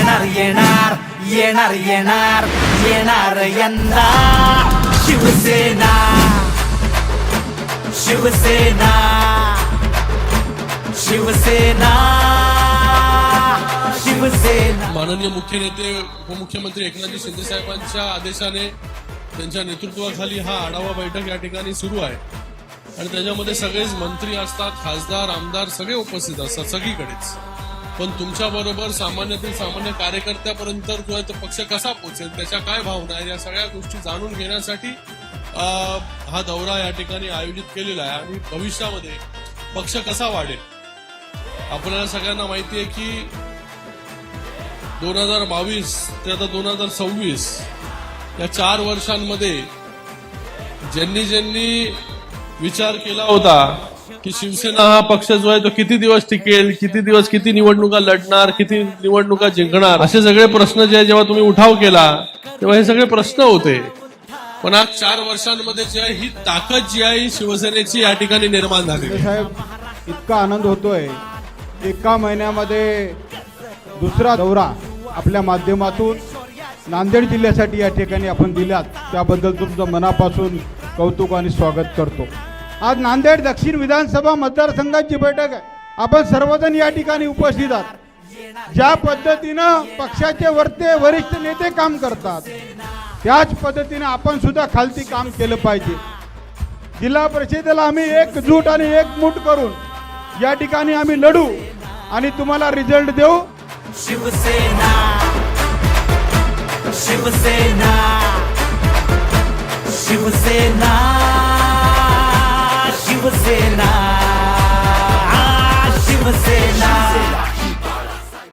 येणार येणार येणार येणार येणार यंदा शिवसेना शिवसेना शिवसेना शिवसेना। माननीय मुख्य नेते उपमुख्यमंत्री एकनाथ शिंदे साहेबांच्या आदेशाने त्यांच्या नेतृत्वाखाली हा आढावा बैठक या ठिकाणी सुरू आहे आणि त्याच्यामध्ये सगळेच मंत्री असतात, खासदार आमदार सगळे उपस्थित असतात सगळीकडेच। पण तुमच्याबरोबर सामान्यातील सामान्य कार्यकर्त्यापर्यंत जो आहे तो पक्ष कसा पोहोचेल, त्याच्या काय भावना आहे, या सगळ्या गोष्टी जाणून घेण्यासाठी हा दौरा या ठिकाणी आयोजित केलेला आहे आणि भविष्यामध्ये पक्ष कसा वाढेल। आपल्याला सगळ्यांना माहिती आहे की 2022 ते आता 2026 या 4 वर्षांमध्ये ज्यांनी विचार केला होता की शिवसेना हा पक्ष जो आहे तो किती दिवस टिकेल, किती दिवस किती निवडणुका लढणार, किती निवडणुका जिंकणार, असे सगळे प्रश्न जे जेव्हा तुम्ही उठाव केला तेव्हा हे सगळे प्रश्न होते। पण आज 4 वर्षांमध्ये जी आहे ही ताकद जी आहे शिवसेनेची या ठिकाणी निर्माण झाली। साहेब, इतका आनंद होतोय, एका महिन्यामध्ये दुसरा दौरा आपल्या माध्यमातून नांदेड जिल्ह्यासाठी या ठिकाणी आपण दिलात, त्याबद्दल तुमचं मनापासून कौतुक आणि स्वागत करतो। आज नांदेड दक्षिण विधानसभा मतदारसंघाची बैठक आहे, आपण सर्वजण या ठिकाणी उपस्थित आहात। ज्या पद्धतीनं पक्षाचे वरिष्ठ नेते काम करतात त्याच पद्धतीने आपण सुद्धा खालती काम केलं पाहिजे। जिल्हा परिषदेला आम्ही एकजूट आणि एकमूट करून या ठिकाणी आम्ही लढू आणि तुम्हाला रिझल्ट देऊ। शिवसेना शिवसेना शिवसेना शिवसेना शिवसेना।